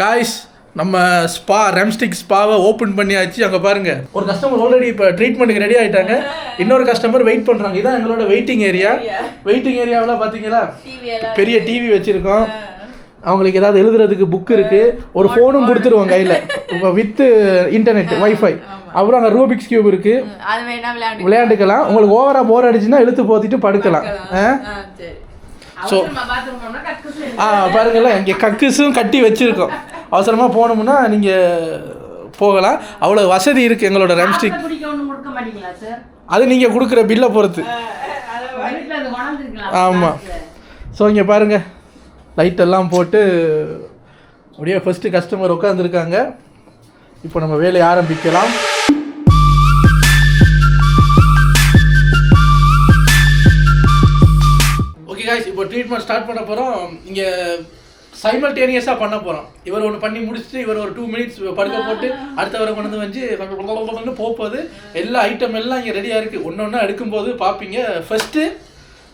Guys நம்ம spa ரெம்ஸ்டிக் ஸ்பாவை open பண்ணியாச்சு. அங்கே பாருங்கள், ஒரு கஸ்டமர் ஆல்ரெடி இப்போ ட்ரீட்மெண்ட்டுக்கு ரெடி ஆகிட்டாங்க. இன்னொரு கஸ்டமர் வெயிட் பண்ணுறாங்க. இதான் எங்களோட வெயிட்டிங் ஏரியா. வெயிட்டிங் ஏரியாவில் பார்த்தீங்களா பெரிய டிவி வச்சுருக்கோம். அவங்களுக்கு ஏதாவது எழுதுறதுக்கு புக் இருக்குது. ஒரு ஃபோனும் கொடுத்துருவோம் கையில் இப்போ வித்து இன்டர்நெட் வைஃபை. அப்புறம் அங்கே ரூபிக்ஸ் கியூப் இருக்குது, விளையாண்டுக்கலாம். உங்களுக்கு ஓவராக போர் அடிச்சுன்னா இழுத்து போத்திட்டு படுக்கலாம். ஸோ பாருங்களேன், இங்கே கக்குஸும் கட்டி வச்சுருக்கோம். அவசரமாக போகணும்னா நீங்கள் போகலாம். அவ்வளோ வசதி இருக்குது எங்களோட ரெம்ஸ்டிக். அது நீங்கள் கொடுக்குற பில்லை பொறுத்து. ஆமாம். ஸோ இங்கே பாருங்கள், லைட்டெல்லாம் போட்டு அப்படியே ஃபஸ்ட்டு கஸ்டமர் உட்காந்துருக்காங்க. இப்போ நம்ம வேலையை ஆரம்பிக்கலாம். ஓகே காய்ஸ், இப்போ ட்ரீட்மெண்ட் ஸ்டார்ட் பண்ண போகிறோம். இங்கே சைமல்டேனியஸாக பண்ண போகிறோம். இவர் ஒன்று பண்ணி முடிச்சுட்டு இவர் ஒரு 2 மினிட்ஸ் படுக்க போட்டு அடுத்தவரை கொண்டு வந்து கொஞ்சம் போகுது. எல்லா ஐட்டம் எல்லாம் இங்கே ரெடியாக இருக்குது. ஒன்று ஒன்றா எடுக்கும்போது பார்ப்பீங்க. ஃபஸ்ட்டு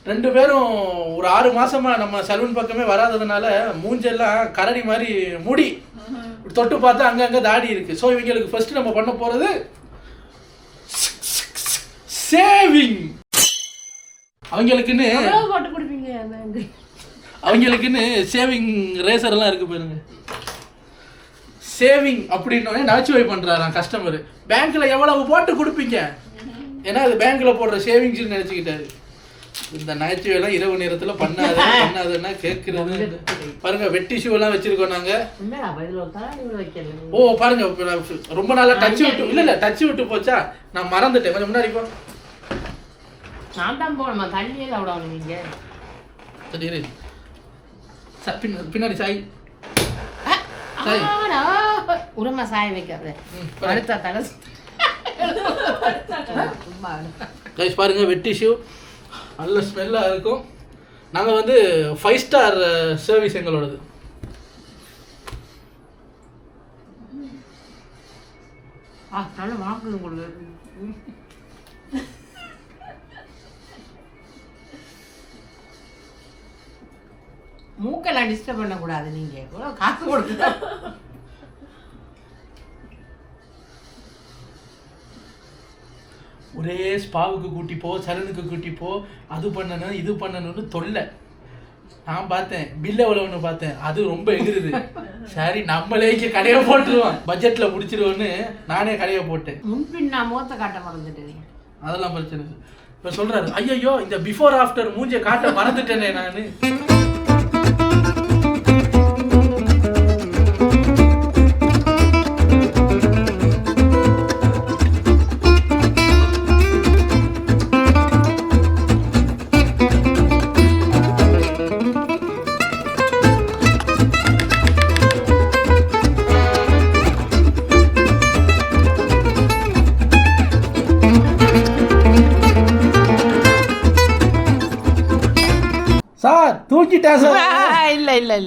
2 பேரும் ஒரு 6 மாதமாக நம்ம சலூன் பக்கமே வராததுனால மூஞ்செல்லாம் கரடி மாதிரி முடி தொட்டு பார்த்தா அங்கங்கே தாடி இருக்குது. ஸோ இவங்களுக்கு ஃபஸ்ட்டு நம்ம பண்ண போகிறது சேவிங். அவங்களுக்குன்னு சேவிங் ரேசர்லாம் இருக்குது பாருங்க. சேவிங் அப்படின்னோடனே நகைச்சுவை பண்ணுறாராம் கஸ்டமரு. பேங்க்கில் எவ்வளவு போட்டு கொடுப்பீங்க? ஏன்னா அது பேங்க்கில் போடுற சேவிங்ஸ்னு நினச்சிக்கிட்டாரு. இந்த நகைச்சுவையெல்லாம் இரவு நேரத்தில் பண்ணாதுன்னா கேட்குறது. பாருங்க, வெட்டி ஷூலாம் வச்சுருக்கோம் நாங்கள். ஓ பாருங்க, ரொம்ப நாளாக டச்சு விட்டு இல்லை டச்சு விட்டு போச்சா, நான் மறந்துட்டேன். கொஞ்சம் முன்னாடி போ. பின்னாடி சாய் உரமா சாய வைக்காது. பாருங்க, வெட்டி ஷூ நல்ல ஸ்மெல்லாக இருக்கும். நாங்கள் வந்து 5 ஸ்டார் சர்வீஸ் எங்களோடது. மூக்கெல்லாம் டிஸ்டர்ப் பண்ணக்கூடாது. நீங்கள் காசு கொடுத்து ஒரே ஸ்பாவுக்கு கூட்டிப்போ, சலனுக்கு கூட்டிப்போ, அது பண்ணணும் இது பண்ணணும்னு தொல்லை. நான் பார்த்தேன் பில் எவ்வளோன்னு பார்த்தேன், அது ரொம்ப எகிருது. சரி நம்மளே இங்கே கடையை போட்டுருவோம், பட்ஜெட்டில் முடிச்சிருவோன்னு நானே கடையை போட்டேன். முன்பின் நான் முகத்தை காட்ட மறந்துட்டேன். அதெல்லாம் பிரச்சனை. இப்போ சொல்கிறாரு, ஐயோ இந்த பிஃபோர் ஆஃப்டர் மூஞ்சியை காட்ட மறந்துட்டேனே நான். சார் தூக்கிட்டா சார். இல்லை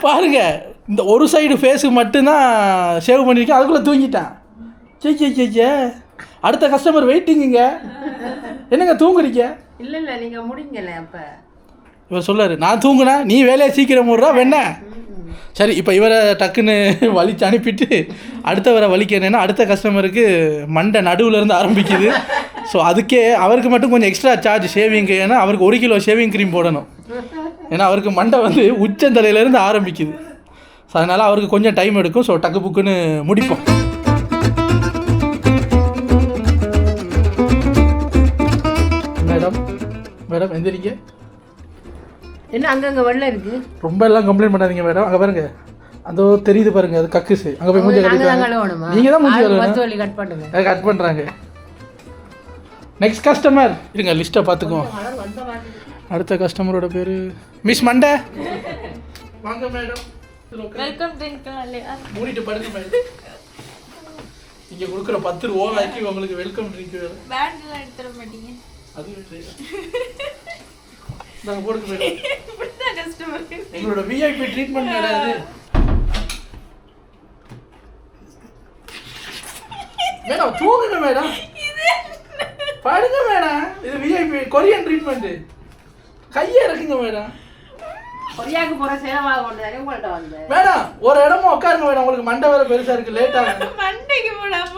பாருங்க, இந்த ஒரு சைடு ஃபேஸுக்கு மட்டும்தான் சேவ் பண்ணியிருக்கேன், அதுக்குள்ளே தூங்கிட்டான். சே அடுத்த கஸ்டமர் வெயிட்டிங்குங்க. என்னங்க தூங்குறீங்க? இல்லை நீங்கள் முடிங்கல. அப்போ இவர் சொல்லாரு, நான் தூங்குனா நீ வேலையை சீக்கிரம் மூடுறா வேண. சரி, இப்போ இவரை டக்குன்னு வலிச்சு அனுப்பிட்டு அடுத்தவரை வலிக்கிறேன்னா அடுத்த கஸ்டமருக்கு மண்டை நடுவுலேருந்து ஆரம்பிக்குது. ஸோ அதுக்கே அவருக்கு மட்டும் கொஞ்சம் எக்ஸ்ட்ரா சார்ஜ் ஷேவிங்க்கு. ஏன்னா அவருக்கு 1 கிலோ ஷேவிங் க்ரீம் போடணும். ஏன்னா அவருக்கு மண்டை வந்து உச்சந்தலையிலேருந்து ஆரம்பிக்குது. ஸோ அதனால் அவருக்கு கொஞ்சம் டைம் எடுக்கும். ஸோ டக்கு புக்குன்னு முடிப்போம். மேடம் எந்திரிங்க. என்ன அங்கங்கே வெள்ளம் இருக்குது? ரொம்ப எல்லாம் கம்ப்ளைண்ட் பண்ணாதீங்க மேடம். அங்கே பாருங்க, அதோ தெரியுது பாருங்க, அது கக்குசு. அங்கே போய் மூஞ்சி கட்டிட்டாங்க. நீங்கள் தான் மூஞ்சி கட் பண்ணுங்க. கட் பண்ணுறாங்க. நெக்ஸ்ட் கஸ்டமர் இருங்க, லிஸ்ட்டை பார்த்துக்குவோம். அடுத்த கஸ்டமரோட பேர் மிஸ் மண்டே. வாங்க மேடம். வெல்கம் ட்ரிங்க் மூடிட்டு படுங்க மேடம். இங்கே கொடுக்குற 10 ரூபாய்க்கு உங்களுக்கு வெல்கம் ட்ரிங்க் வேணும். பேண்ட்லாம் எடுத்துட மாட்டீங்க? அது நாங்கள் போடுங்க மேடம். எங்களோட விஐபி ட்ரீட்மெண்ட் மேடம். இது மேடம் தூங்குங்க மேடம், படுங்க மேடம். இது விஐபி கொரியன் ட்ரீட்மெண்ட். கையை இறக்குங்க மேடம். கொரியாவுக்கு போகிற சேலமாக கொண்டு உங்கள்கிட்ட வந்தேன். மேடம் ஒரு இடமா உட்காருங்க மேடம், உங்களுக்கு மண்டை வேற பெருசா இருக்கு, லேட் ஆகும். மண்டைக்கு போடாம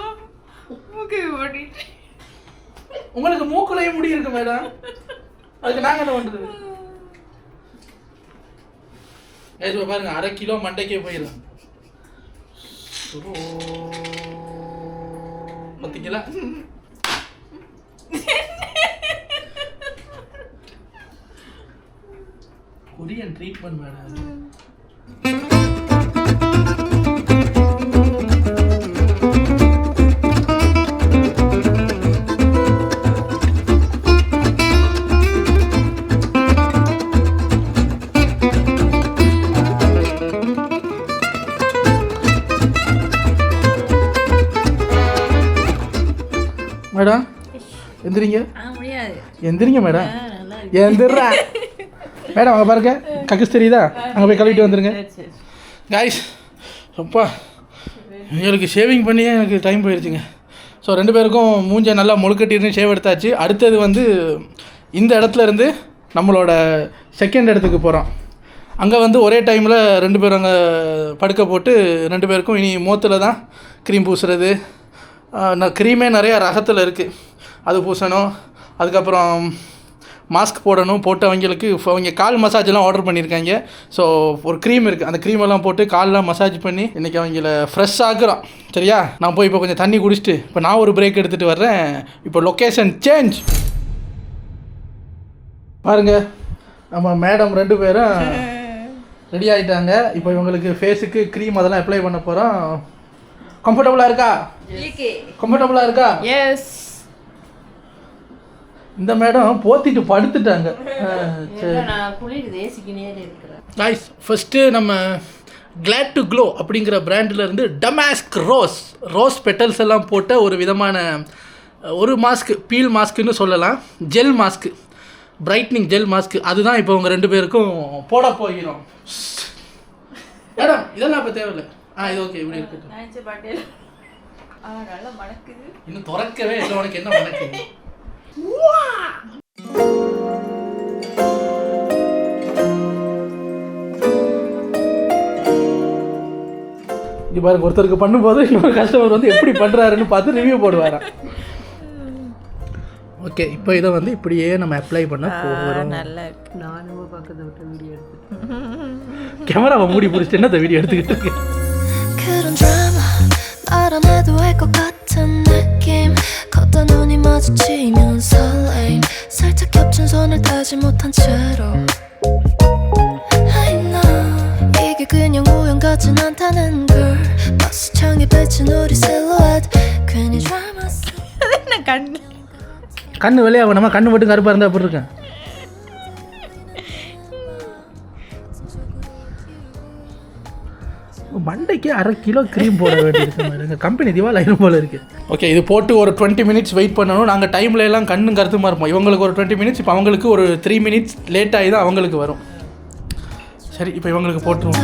மூக்கு போட்டுட்டு உங்களுக்கு மூக்குலையும் முடி இருக்கு மேடம், அதுக்கு நாங்க என்ன பண்றது? பாருங்க 1/2 கிலோ மண்டைக்கே போயிடலாம். பார்த்தீங்களா? Korean treatment madam. மேடம் எந்திரிங்க, முடியாது. எந்திரிங்க மேடம், எந்திரா மேடம். அங்கே பாருங்க கக்குஸ் தெரியுதா, அங்கே போய் கழுவிட்டு வந்துடுங்க காய்ஸ். அப்பா எங்களுக்கு ஷேவிங் பண்ணியே எனக்கு டைம் போயிடுச்சுங்க. ஸோ 2 பேருக்கும் மூஞ்சை நல்லா முழுக்கட்டிருந்து ஷேவ் எடுத்தாச்சு. அடுத்தது வந்து இந்த இடத்துல இருந்து நம்மளோட செகண்ட் இடத்துக்கு போகிறோம். அங்கே வந்து ஒரே டைமில் 2 பேரும் அங்கே படுக்க போட்டு 2 பேருக்கும் இனி முகத்தில் தான் க்ரீம் பூசுறது. க்ரீமே நிறையா ரகத்தில் இருக்குது, அது பூசணும். அதுக்கப்புறம் மாஸ்க் போடணும். போட்டு அவங்க கால் மசாஜெலாம் ஆர்டர் பண்ணியிருக்காங்க. ஸோ ஒரு க்ரீம் இருக்குது, அந்த க்ரீமெல்லாம் போட்டு காலெலாம் மசாஜ் பண்ணி இன்றைக்கி அவங்கள ஃப்ரெஷ் ஆக்குறோம். சரியா, நான் போய் இப்போ கொஞ்சம் தண்ணி குடிச்சிட்டு இப்போ நான் ஒரு பிரேக் எடுத்துகிட்டு வர்றேன். இப்போ லொக்கேஷன் சேஞ்ச் பாருங்கள். நம்ம மேடம் 2 பேரும் ரெடி ஆகிட்டாங்க. இப்போ இவங்களுக்கு ஃபேஸுக்கு க்ரீம் அதெல்லாம் அப்ளை பண்ண போகிறோம். கம்ஃபர்டபுளாக இருக்கா? கம்ஃபர்டபுளாக இருக்கா? எஸ். இந்த மேடம் போத்திட்டு படுத்துட்டாங்க. காய்ஸ் ஃபஸ்ட்டு நம்ம கிளாட் டு க்ளோ அப்படிங்கிற பிராண்டிலேருந்து டமாஸ்க் ரோஸ் பெட்டல்ஸ் எல்லாம் போட்ட ஒரு விதமான ஒரு மாஸ்க்கு, பீல் மாஸ்க்குன்னு சொல்லலாம், gel mask, brightening gel mask. அதுதான் இப்போ உங்கள் 2 பேருக்கும் போட போகிறோம். மேடம் இதெல்லாம் இப்போ தேவையில்லை. இது ஓகே, இப்படி இருக்கட்டும். நல்லா மணக்குது. இன்னும் திறக்கவே இல்லை, உனக்கு என்ன மணக்குது? இது பாருங்க, ஒருத்தருக்கு பண்ணும்போது இன்னொரு கஸ்டமர் வந்து எப்படி பண்ணுறாருன்னு பார்த்து ரிவ்யூ போடுவாராம். ஓகே, இப்போ இதை வந்து இப்படியே நம்ம அப்ளை பண்ண போகிறோம். நல்லா இருக்கு. நானும் பக்கத்தை விட்டு வீடியோ எடுத்து கேமராவை மூடி பிடிச்சிட்டு என்ன வீடியோ எடுத்துக்கிட்டு இருக்கு. 알아내도 할 것 같은 느낌 걷다 눈이 마주치면 설레임 살짝 겹친 손을 떼지 못한 채로 I know 이게 그냥 우연 같진 않다는 걸 버스창에 비친 우리 silhouette 괜히 drama என்ன கண்ணு கண்ணு வெளியாகும். நம்ம கண்ணு மட்டும் கருப்பாக இருந்தால் அப்படி இருக்கேன். மண்டைக்கு 1/2 கிலோ க்ரீம் போட வேண்டியிருக்கு. எங்கள் கம்பெனி திவால் ஆயிரம் போல் இருக்குது. ஓகே, இது போட்டு ஒரு 20 மினிட்ஸ் வெயிட் பண்ணணும். நாங்கள் டைமில் எல்லாம் கண்ணும் கருத்துமாக இருப்போம். இவங்களுக்கு ஒரு 20 மினிட்ஸ், இப்போ அவங்களுக்கு ஒரு 3 மினிட்ஸ் லேட் ஆகி தான் அவங்களுக்கு வரும். சரி, இப்போ இவங்களுக்கு போட்டுருவோம்.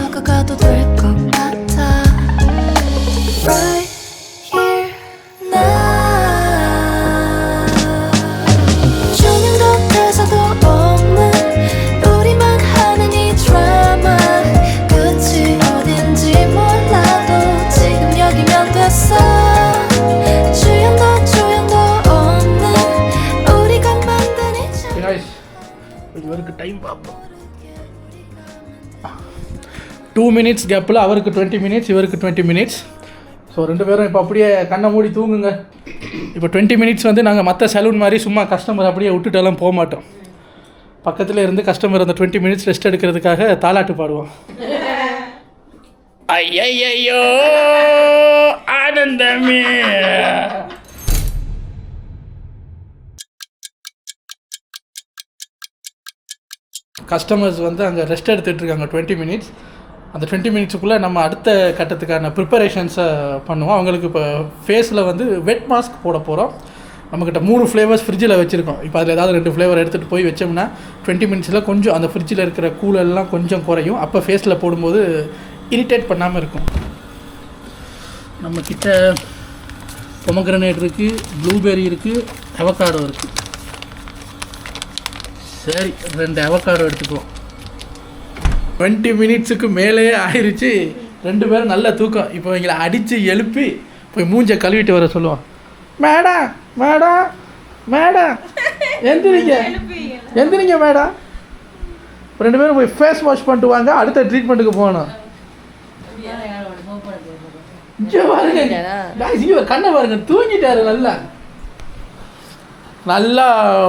இவருக்கு டைம் பார்ப்போம். 2 மினிட்ஸ் கேப்பில் அவருக்கு 20 மினிட்ஸ், இவருக்கு 20 மினிட்ஸ். ஸோ 2 பேரும் இப்போ அப்படியே கண்ணை மூடி தூங்குங்க. இப்போ 20 மினிட்ஸ் வந்து நாங்கள் மற்ற சலூன் மாதிரி சும்மா கஸ்டமர் அப்படியே விட்டுட்டெல்லாம் போக மாட்டோம். பக்கத்தில் இருந்து கஸ்டமர் அந்த 20 மினிட்ஸ் ரெஸ்ட் எடுக்கிறதுக்காக தாலாட்டு பாடுவோம். ஐயையோ ஆனந்தமே. கஸ்டமர்ஸ் வந்து அங்கே ரெஸ்ட் எடுத்துகிட்டு இருக்காங்க 20 மினிட்ஸ். அந்த 20 மினிட்ஸுக்குள்ளே நம்ம அடுத்த கட்டத்துக்கான ப்ரிப்பரேஷன்ஸை பண்ணுவோம். அவங்களுக்கு இப்போ ஃபேஸில் வந்து வெட் மாஸ்க் போட போகிறோம். நம்மக்கிட்ட 3 ஃப்ளேவர்ஸ் ஃப்ரிட்ஜில் வச்சுருக்கோம். இப்போ அதில் ஏதாவது 2 ஃப்ளேவர் எடுத்துகிட்டு போய் வச்சோம்னா 20 மினிட்ஸில் கொஞ்சம் அந்த ஃப்ரிட்ஜில் இருக்கிற கூலெல்லாம் கொஞ்சம் குறையும். அப்போ ஃபேஸில் போடும்போது இரிட்டேட் பண்ணாமல் இருக்கும். நம்மக்கிட்ட பொமக்ரனேட் இருக்குது, ப்ளூபெர்ரி இருக்குது, அவகாடோ இருக்குது. சரி, 2 அவகாடோ எடுத்துக்குவோம். 20 மினிட்ஸுக்கு மேலே ஆயிடுச்சு. 2 பேரும் நல்ல தூக்கம். இப்போ எங்களை அடித்து எழுப்பி போய் மூஞ்சை கழுவிட்டு வர சொல்லுவோம். மேடம் மேடம் மேடம் எந்திரிங்க மேடம். 2 பேரும் போய் ஃபேஸ் வாஷ் பண்ணிட்டு வாங்க, அடுத்த ட்ரீட்மெண்ட்டுக்கு போகணும். இங்கே பாருங்க கண்ணை பாருங்க, தூங்கிட்டாரு. நல்லா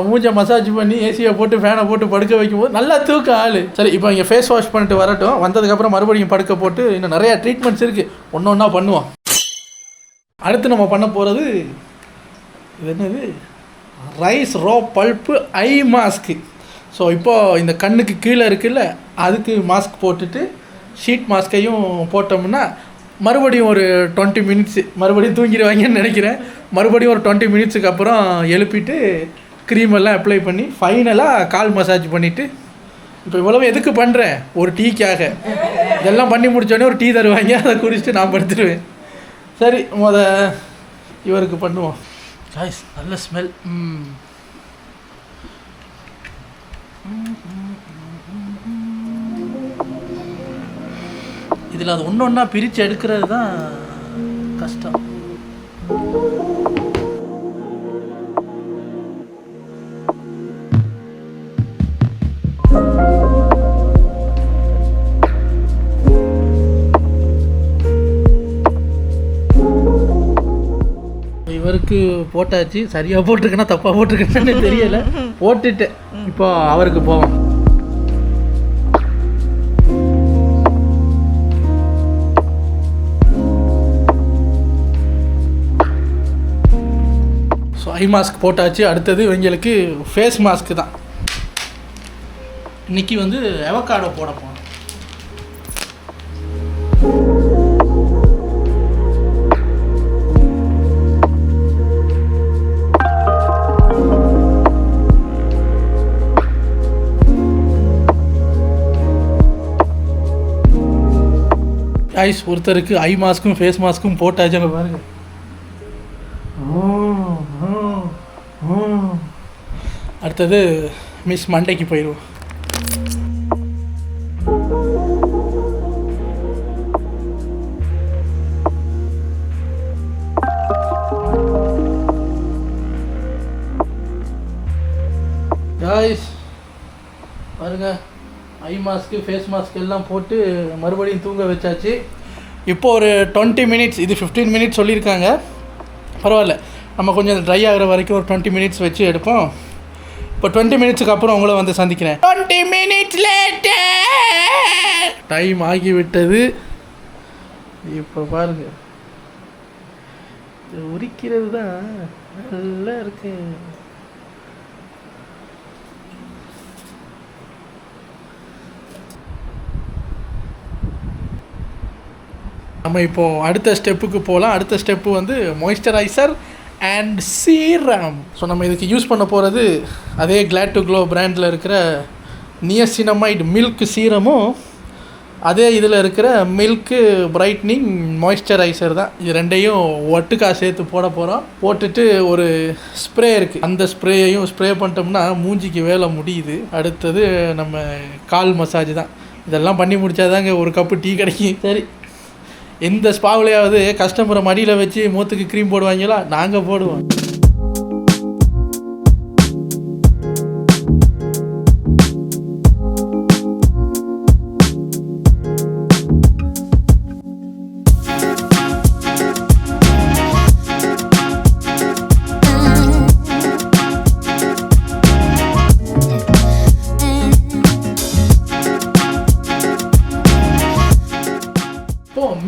மூஞ்சை மசாஜ் பண்ணி ஏசியை போட்டு ஃபேனை போட்டு படுக்க வைக்கும்போது நல்லா தூக்கம் ஆள். சரி, இப்போ இங்கே ஃபேஸ் வாஷ் பண்ணிட்டு வரட்டும். வந்ததுக்கப்புறம் மறுபடியும் படுக்க போட்டு இன்னும் நிறையா ட்ரீட்மெண்ட்ஸ் இருக்குது, ஒன்று ஒன்றா பண்ணுவோம். அடுத்து நம்ம பண்ண போகிறது இது என்னது, ரைஸ் ரோ பல்ப்பு ஐ மாஸ்க்கு. ஸோ இப்போது இந்த கண்ணுக்கு கீழே இருக்குல்ல, அதுக்கு மாஸ்க் போட்டுட்டு ஷீட் மாஸ்க்கையும் போட்டோம்னா மறுபடியும் ஒரு 20 மினிட்ஸு மறுபடியும் தூங்கிடுவாங்கன்னு நினைக்கிறேன். மறுபடியும் ஒரு 20 மினிட்ஸுக்கு அப்புறம் எழுப்பிட்டு க்ரீமெல்லாம் அப்ளை பண்ணி ஃபைனலாக கால் மசாஜ் பண்ணிவிட்டு, இப்போ இவ்வளவு எதுக்கு பண்ணுறேன், ஒரு டீக்காக. இதெல்லாம் பண்ணி முடித்தோடனே ஒரு டீ தருவாங்க, அதை குடிச்சிட்டு நான் படுத்துடுவேன். சரி, இவருக்கு பண்ணுவோம். காய்ஸ், நல்ல ஸ்மெல். இதில் அது ஒன்று ஒன்றா பிரித்து எடுக்கிறது தான் கஷ்டம். இவருக்கு போட்டாச்சு. சரியாக போட்டிருக்கேன்னா தப்பாக போட்டிருக்கேன்னு தெரியலை, போட்டுட்டேன். இப்போ அவருக்கு போவோம். ஸோ ஐ மாஸ்க் போட்டாச்சு. அடுத்தது இவங்களுக்கு ஃபேஸ் மாஸ்க்கு தான். இன்றைக்கி வந்து அவகாடோ போட போனோம். ஐஸ் ஒருத்தருக்கு ஐ மாஸ்க்கும் ஃபேஸ் மாஸ்க்கும் போட்டாச்சு. அங்கே பாருங்கள். அடுத்தது மிஸ் மண்டைக்கு போயிடுவோம். காய்ஸ் பாருங்க, ஐ மாஸ்க்கு ஃபேஸ் மாஸ்க் எல்லாம் போட்டு மறுபடியும் தூங்க வச்சாச்சு. இப்போ ஒரு 20 மினிட்ஸ், இது 15 மினிட்ஸ் சொல்லியிருக்காங்க, பரவாயில்ல. நம்ம கொஞ்சம் ட்ரை ஆகிற வரைக்கும் ஒரு 20 மினிட்ஸ் வச்சு எடுப்போம். இப்போ 20 மினிட்ஸுக்கு அப்புறம் உங்களை வந்து சந்திக்கிறேன். 20 மினிட்ஸ் லேட்டர் டைம் ஆகிவிட்டது. இப்போ பாருங்க, உரிக்கிறது தான் நல்லா இருக்கு. நம்ம இப்போது அடுத்த ஸ்டெப்புக்கு போகலாம். அடுத்த ஸ்டெப்பு வந்து மாய்ஸ்சரைசர் அண்ட் சீரம். ஸோ நம்ம இதுக்கு யூஸ் பண்ண போகிறது அதே கிளாட் டு க்ளோ பிராண்டில் இருக்கிற நியசினமைட் மில்க் சீரமும் அதே இதில் இருக்கிற மில்க்கு பிரைட்னிங் மாய்ஸ்சரைசர் தான். இது ரெண்டையும் ஒட்டுக்காக சேர்த்து போட போகிறோம். போட்டுட்டு ஒரு ஸ்ப்ரே இருக்குது, அந்த ஸ்ப்ரேயையும் ஸ்ப்ரே பண்ணிட்டோம்னா மூஞ்சிக்கு வேலை முடியுது. அடுத்தது நம்ம கால் மசாஜ் தான். இதெல்லாம் பண்ணி முடித்தாதாங்க ஒரு கப்பு டீ கிடைக்கும். சரி, எந்த ஸ்பாவிலையாவது கஸ்டமரை மடியில் வச்சு மூத்துக்கு க்ரீம் போடுவாங்களா, நாங்கள் போடுவோம்.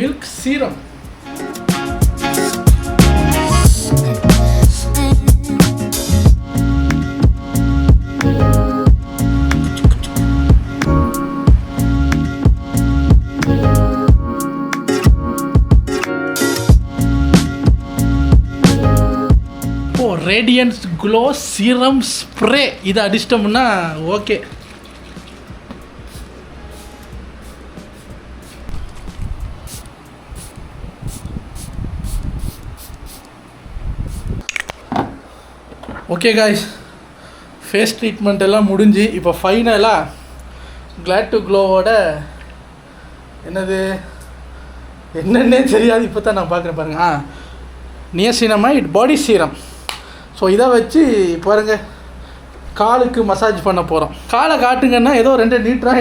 Milk serum radiance glow serum spray. இதை அடிச்சிட்டோம்னா okay. Okay guys, face treatment எல்லாம் முடிஞ்சு இப்போ ஃபைனலாக கிளாட் டு க்ளோவோட என்னது என்னன்னே தெரியாது, இப்போ தான் நான் பார்க்குறேன் பாருங்க. நியசினமைட் பாடி சீரம். ஸோ இதை வச்சு பாருங்க காலுக்கு மசாஜ் பண்ண போகிறோம். காலை காட்டுங்கன்னா ஏதோ 2 நீட்டுறா.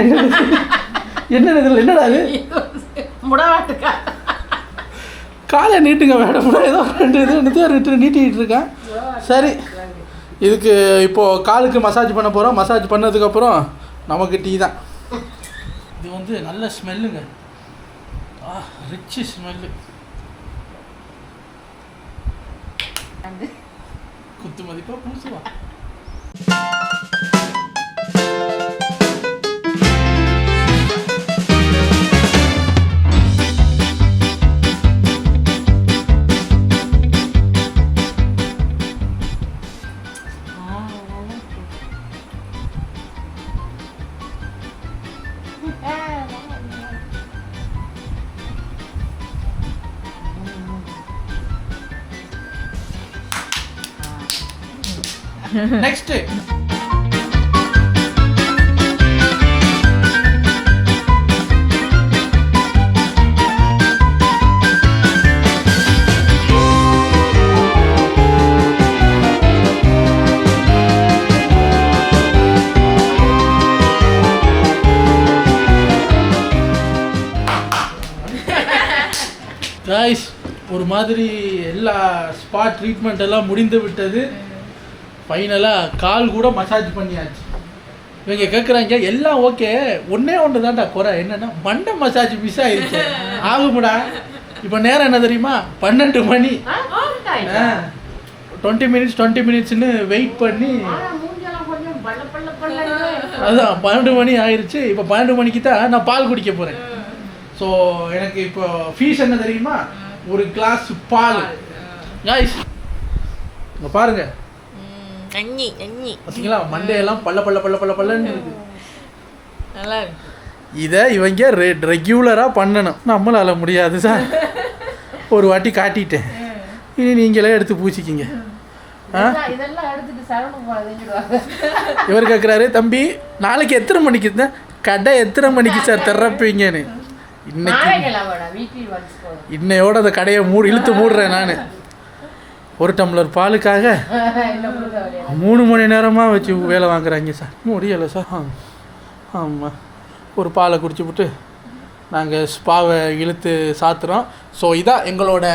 என்ன இதில் என்னடா அது முடாவாட்டுக்கா காலை நீட்டுங்க மேடம், ஏதோ 2 நீட்டிகிட்டு இருக்கேன். சரி, இதுக்கு இப்போது காலுக்கு மசாஜ் பண்ண போகிறோம். மசாஜ் பண்ணதுக்கப்புறம் நமக்கு டீ தான். இது வந்து நல்ல ஸ்மெல்லுங்க, ரிச்சு ஸ்மெல்லு. குத்து மதிப்பாக பூசுவா. நெக்ஸ்ட் காய்ஸ், ஒரு மாதிரி எல்லா ஸ்பா ட்ரீட்மெண்ட் எல்லாம் முடிந்து விட்டது. ஃபைனலாக கால் கூட மசாஜ் பண்ணியாச்சு. இவங்க கேட்குறாங்க எல்லாம் ஓகே, ஒன்று தான்டா குறை, என்னென்னா மண்டை மசாஜ் மிஸ் ஆயிடுச்சு. ஆகும்டா. இப்போ நேரம் என்ன தெரியுமா, 12 மணி. 20 மினிட்ஸ்னு வெயிட் பண்ணி அதுதான் 12 மணி ஆயிடுச்சு. இப்போ 12 மணிக்கு தான் நான் பால் குடிக்க போகிறேன். ஸோ எனக்கு இப்போ ஃபீஸ் என்ன தெரியுமா, ஒரு கிளாஸ் பால். காய்ஸ் இங்கே பாருங்க, பார்த்தீங்களா மண்டையெல்லாம் பல்லன்னு இருக்கு. நல்லா இருக்கு. இதை இவங்க ரெகுலராக பண்ணணும், நம்மளால முடியாது சார். ஒரு வாட்டி காட்டிட்டேன், இனி நீங்களே எடுத்து பூச்சிக்கிங்க. இவர் கேட்குறாரு, தம்பி நாளைக்கு எத்தனை மணிக்கு தான் கடை, எத்தனை மணிக்கு சார் திறப்பீங்கன்னு. இன்னையோட அந்த கடையை இழுத்து மூடுறேன் நான். ஒரு டம்ளர் பாலுக்காக 3 மணி நேரமாக வச்சு வேலை வாங்குறாங்க சார். முடியலை சார். ஆமாம், ஒரு பாலை குடிச்சுவிட்டு நாங்கள் ஸ்பாவை இழுத்து சாத்துறோம். ஸோ இதான் எங்களோட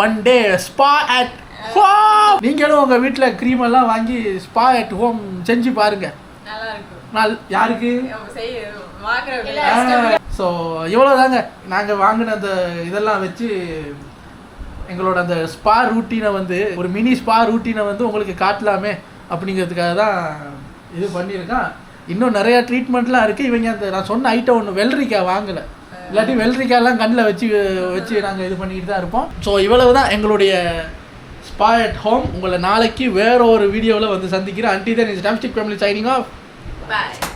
1 டே ஸ்பா அட் ஹோம். நீங்களும் உங்கள் வீட்டில் க்ரீமெல்லாம் வாங்கி ஸ்பா அட் ஹோம் செஞ்சு பாருங்கள். யாருக்கு? ஸோ இவ்வளோ தாங்க. நாங்கள் வாங்கின அந்த இதெல்லாம் வச்சு எங்களோட அந்த ஸ்பா ரூட்டீனை வந்து, ஒரு மினி ஸ்பா ரூட்டீனை வந்து உங்களுக்கு காட்டலாமே அப்படிங்கிறதுக்காக தான் இது பண்ணியிருக்கான். இன்னும் நிறையா ட்ரீட்மெண்ட்லாம் இருக்குது. இவங்க அந்த நான் சொன்ன ஐட்டம் ஒன்று வெள்ளரிக்காய் வாங்கலை, இல்லாட்டி வெள்ளரிக்காயெல்லாம் கண்ணில் வச்சு நாங்கள் இது பண்ணிக்கிட்டு தான் இருப்போம். ஸோ இவ்வளவு தான் எங்களுடைய ஸ்பா அட் ஹோம். உங்களை நாளைக்கு வேற ஒரு வீடியோவில் வந்து சந்திக்கிறேன். Until then is domestic family signing off. Bye.